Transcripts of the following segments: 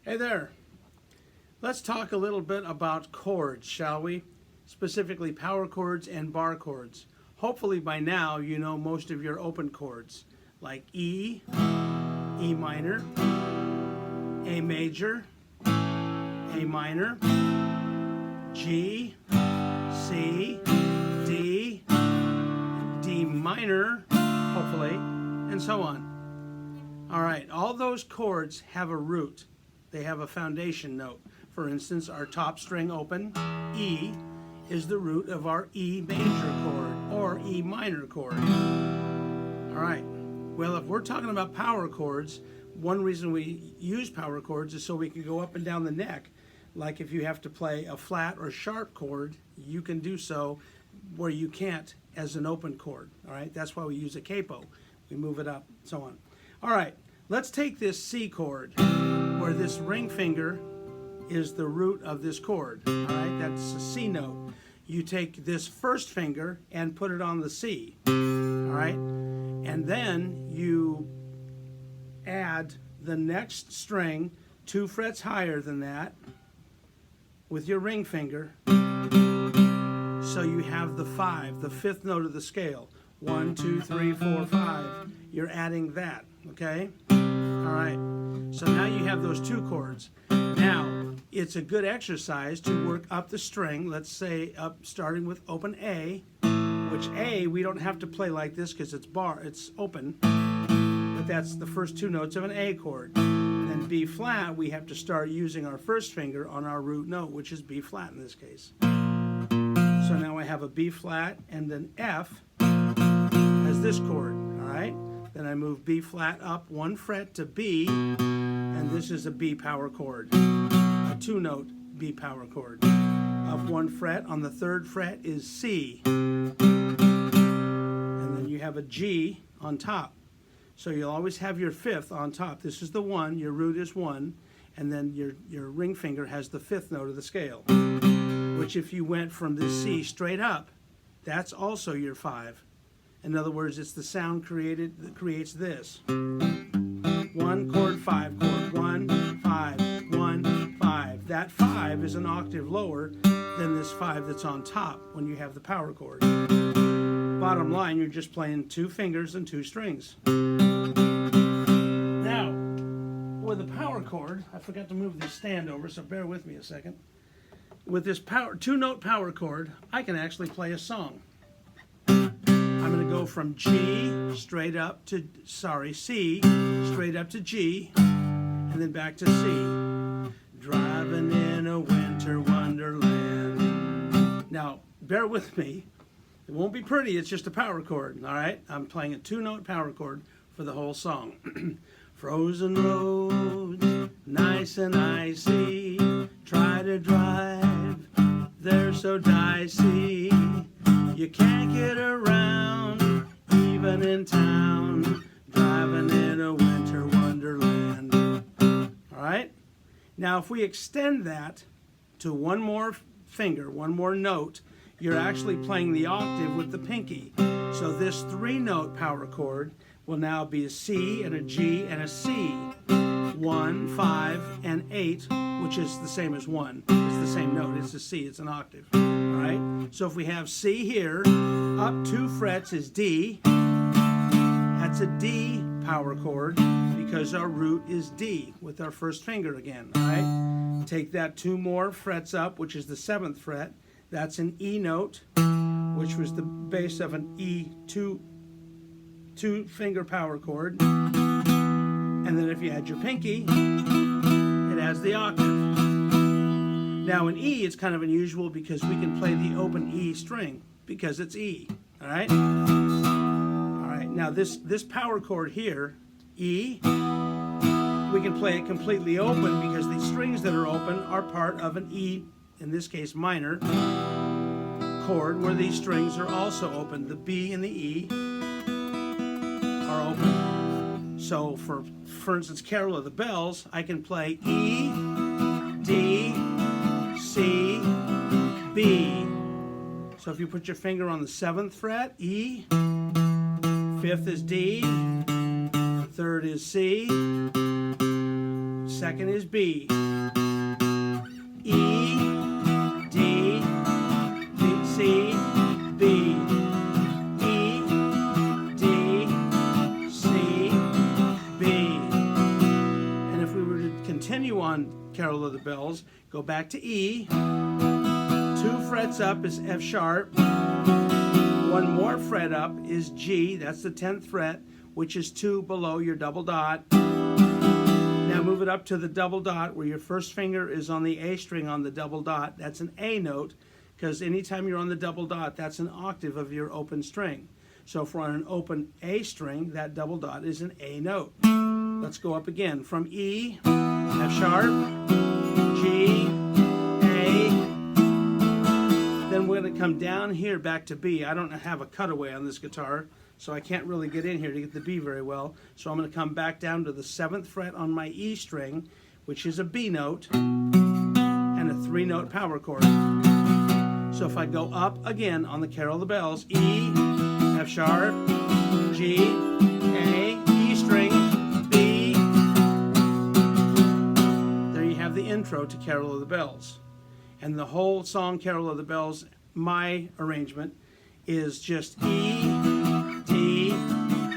Hey there. Let's talk a little bit about chords, shall we? Specifically power chords and bar chords. Hopefully by now you know most of your open chords like E, E minor, A major, A minor, G, C, D, D minor, hopefully, and so on. All right, all those chords have a root. They have a foundation note. For instance, our top string open, E, is the root of our E major chord or E minor chord. All right, well, if we're talking about power chords, one reason we use power chords is so we can go up and down the neck. Like if you have to play a flat or sharp chord, you can do so where you can't as an open chord. All right, that's why we use a capo. We move it up, so on. All right, let's take this C chord, where this ring finger is the root of this chord. All right, that's a C note. You take this first finger and put it on the C. All right, and then you add the next string 2 frets higher than that with your ring finger. So you have the 5, the 5th note of the scale. 1, 2, 3, 4, 5. You're adding that, okay? All right, so now you have those 2 chords. Now, it's a good exercise to work up the string, let's say up starting with open A, which A, we don't have to play like this because it's open, but that's the first 2 notes of an A chord. Then B flat, we have to start using our first finger on our root note, which is B flat in this case. So now I have a B flat and an F as this chord, all right? Then I move B flat up 1 fret to B, and this is a B power chord, a 2-note B power chord. Up 1 fret, on the 3rd fret is C, and then you have a G on top. So you'll always have your 5th on top. This is the 1, your root is 1, and then your ring finger has the 5th note of the scale, which if you went from this C straight up, that's also your 5. In other words, it's the sound created that creates this. 1 chord 5 chord, 1 5 1 5. That 5 is an octave lower than this 5 that's on top when you have the power chord. Bottom line, you're just playing 2 fingers and 2 strings. Now, with a power chord, I forgot to move this stand over, so bear with me a second. With this 2-note power chord, I can actually play a song. I'm going to go from G straight up to, C, straight up to G, and then back to C. Driving in a winter wonderland. Now, bear with me. It won't be pretty, it's just a power chord, all right? I'm playing a 2-note power chord for the whole song. Frozen roads, nice and icy, try to drive, they're so dicey. You can't get around, even in town, driving in a winter wonderland. All right? Now, if we extend that to 1 more finger, 1 more note, you're actually playing the octave with the pinky. So this 3-note power chord will now be a C and a G and a C. 1, 5, and 8, which is the same as 1. It's the same note. It's a C. It's an octave. All right? So if we have C here, up 2 frets is D. That's a D power chord because our root is D with our first finger again. All right? Take that 2 more frets up, which is the 7th fret. That's an E note, which was the base of an E 2-finger power chord. And then if you add your pinky, it has the octave. Now in E, it's kind of unusual because we can play the open E string because it's E. All right? All right, now this power chord here, E, we can play it completely open because the strings that are open are part of an E, in this case minor, chord where these strings are also open. The B and the E are open. So for instance, Carol of the Bells, I can play E, D, C, B. So if you put your finger on the 7th fret, E, 5th is D, 3rd is C, second is B. E, D, B, C, B. E, D, C, B. And if we were to continue on Carol of the Bells, go back to E. 2 frets up is F sharp. 1 more fret up is G. That's the 10th fret, which is 2 below your double dot. Now move it up to the double dot where your first finger is on the A string on the double dot. That's an A note, because anytime you're on the double dot, that's an octave of your open string. So if we're on an open A string, that double dot is an A note. Let's go up again from E, F sharp, G, A. Then we're going to come down here back to B. I don't have a cutaway on this guitar, so I can't really get in here to get the B very well. So I'm going to come back down to the 7th fret on my E string, which is a B note, and a 3-note power chord. So if I go up again on the Carol of the Bells, E, F sharp, G, A, E string, B. There you have the intro to Carol of the Bells. And the whole song Carol of the Bells, my arrangement, is just E, D,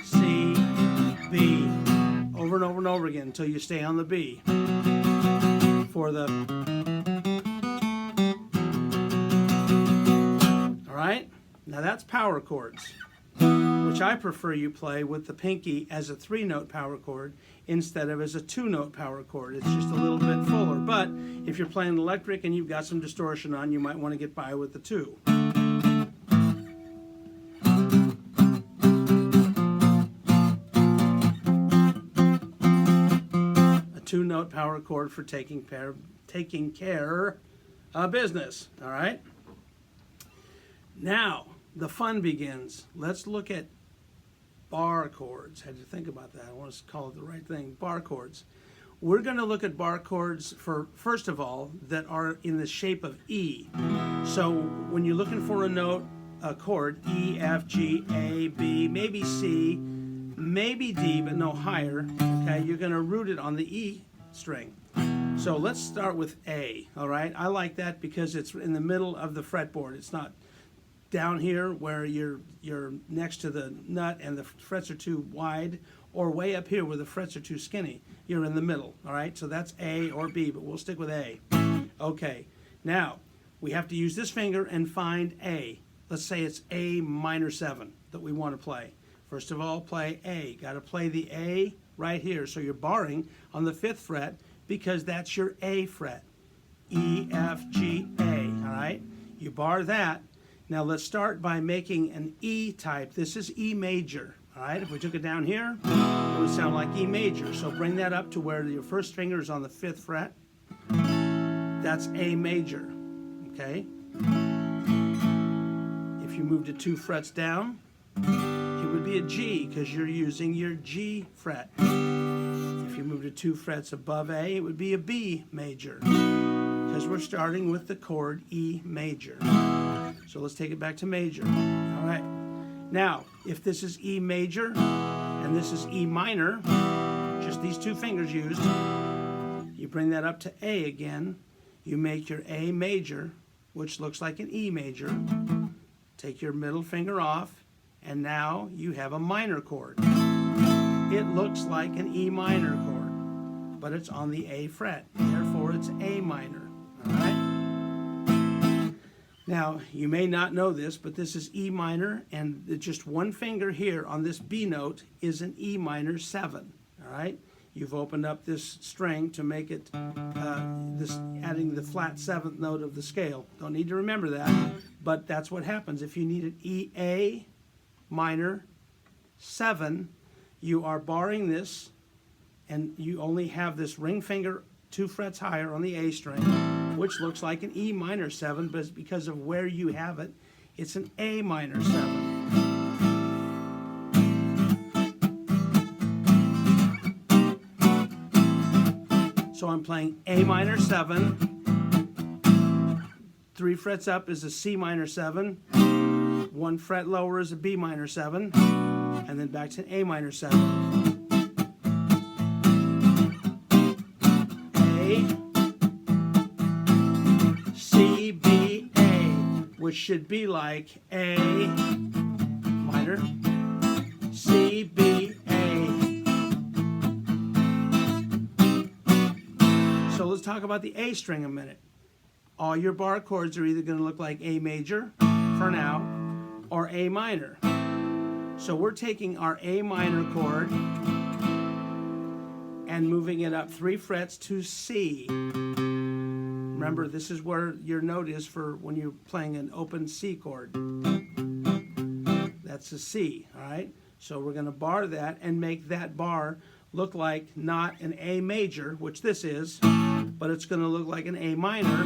C, B, over and over and over again until you stay on the B. For the... All right? Now that's power chords, which I prefer you play with the pinky as a 3-note power chord instead of as a 2-note power chord. It's just a little bit fuller. But if you're playing electric and you've got some distortion on, you might want to get by with the 2. A 2-note power chord for taking care of business. All right? Now, the fun begins. Let's look at bar chords. Had to think about that. I want to call it the right thing. Bar chords. We're going to look at bar chords for, first of all, that are in the shape of E. So when you're looking for a note, a chord, E, F, G, A, B, maybe C, maybe D, but no higher, okay, you're going to root it on the E string. So let's start with A, all right? I like that because it's in the middle of the fretboard. It's not down here where you're next to the nut and the frets are too wide, or way up here where the frets are too skinny. You're in the middle, all right? So that's A or B, but we'll stick with A. Okay, now we have to use this finger and find A. Let's say it's A minor 7 that we want to play. First of all, play A. Got to play the A right here. So you're barring on the 5th fret because that's your A fret. E, F, G, A, all right? You bar that. Now let's start by making an E type. This is E major, all right? If we took it down here, it would sound like E major. So bring that up to where your first finger is on the 5th fret. That's A major, okay? If you moved it 2 frets down, it would be a G because you're using your G fret. If you moved it 2 frets above A, it would be a B major because we're starting with the chord E major. So let's take it back to major. All right. Now, if this is E major and this is E minor, just these 2 fingers used, you bring that up to A again. You make your A major, which looks like an E major. Take your middle finger off, and now you have a minor chord. It looks like an E minor chord, but it's on the A fret. Therefore, it's A minor. All right? Now, you may not know this, but this is E minor, and just 1 finger here on this B note is an E minor 7, all right? You've opened up this string to make it, adding the flat 7th note of the scale. Don't need to remember that, but that's what happens. If you need an E, A minor 7, you are barring this, and you only have this ring finger 2 frets higher on the A string, which looks like an E minor 7, but because of where you have it, it's an A minor 7. So I'm playing A minor 7, 3 frets up is a C minor 7, 1 fret lower is a B minor 7, and then back to an A minor 7. A, C, B, A, which should be like A minor, C, B, A. So let's talk about the A string a minute. All your bar chords are either going to look like A major for now or A minor. So we're taking our A minor chord and moving it up 3 frets to C. Remember, this is where your note is for when you're playing an open C chord. That's a C, all right? So we're going to bar that and make that bar look like not an A major, which this is, but it's going to look like an A minor,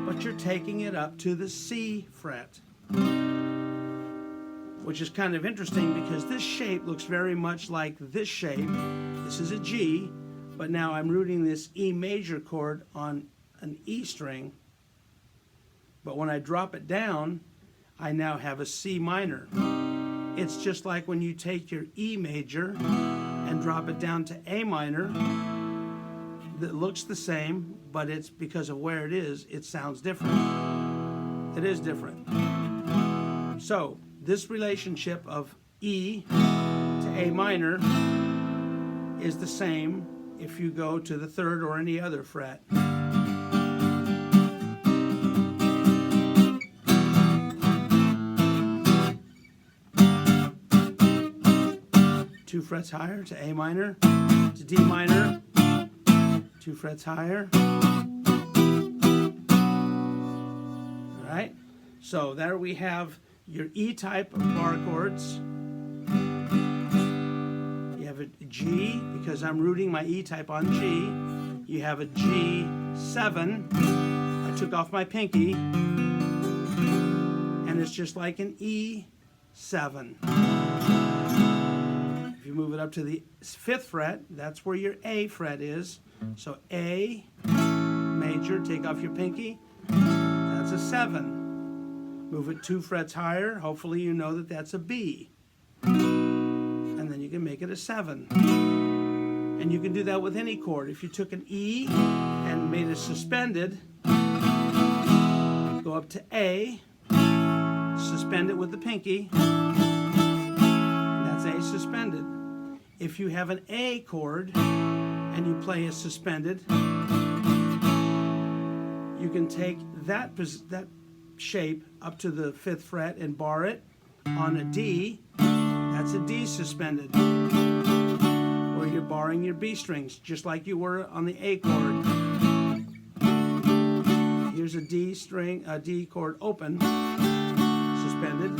but you're taking it up to the C fret, which is kind of interesting because this shape looks very much like this shape. This is a G, but now I'm rooting this E major chord on an E string, but when I drop it down, I now have a C minor. It's just like when you take your E major and drop it down to A minor. That looks the same, but it's because of where it is, it sounds different. It is different. So this relationship of E to A minor is the same if you go to the 3rd or any other fret. 2 frets higher to A minor, to D minor, 2 frets higher. All right, so there we have your E type of bar chords. You have a G, because I'm rooting my E type on G. You have a G7. I took off my pinky, and it's just like an E7. If you move it up to the 5th fret, that's where your A fret is. So A major, take off your pinky, that's a 7. Move it 2 frets higher, hopefully you know that that's a B. And then you can make it a 7. And you can do that with any chord. If you took an E and made it suspended, go up to A, suspend it with the pinky, and that's A suspended. If you have an A chord and you play a suspended, you can take that shape up to the 5th fret and bar it on a D. That's a D suspended, where you're barring your B strings, just like you were on the A chord. Here's a D string, a D chord open, suspended.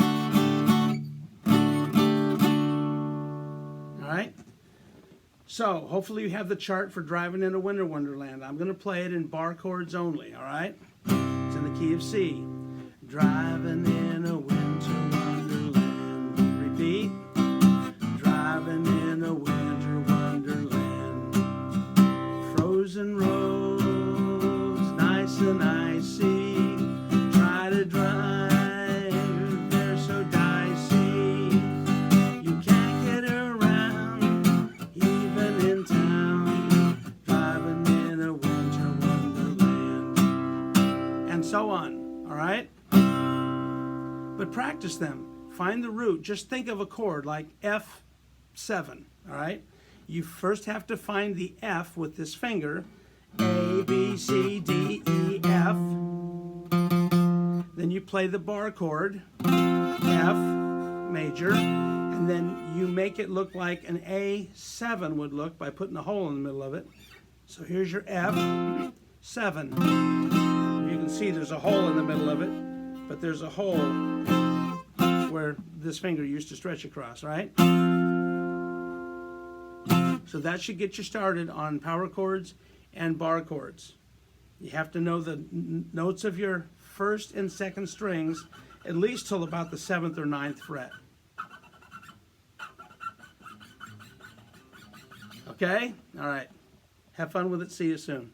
All right. So hopefully you have the chart for Driving in a Winter Wonderland. I'm going to play it in bar chords only. All right. It's in the key of C. Driving in a winter wonderland. Repeat. Driving in a winter wonderland. Frozen roads, nice and icy. Try to drive, they're so dicey. You can't get around, even in town. Driving in a winter wonderland. And so on. All right? But practice them. Find the root. Just think of a chord like F7, all right? You first have to find the F with this finger. A, B, C, D, E, F. Then you play the bar chord, F major, and then you make it look like an A7 would look by putting a hole in the middle of it. So here's your F7. You can see there's a hole in the middle of it, but there's a hole where this finger used to stretch across, right? So that should get you started on power chords and bar chords. You have to know the notes of your 1st and 2nd strings at least till about the 7th or 9th fret. Okay? All right. Have fun with it. See you soon.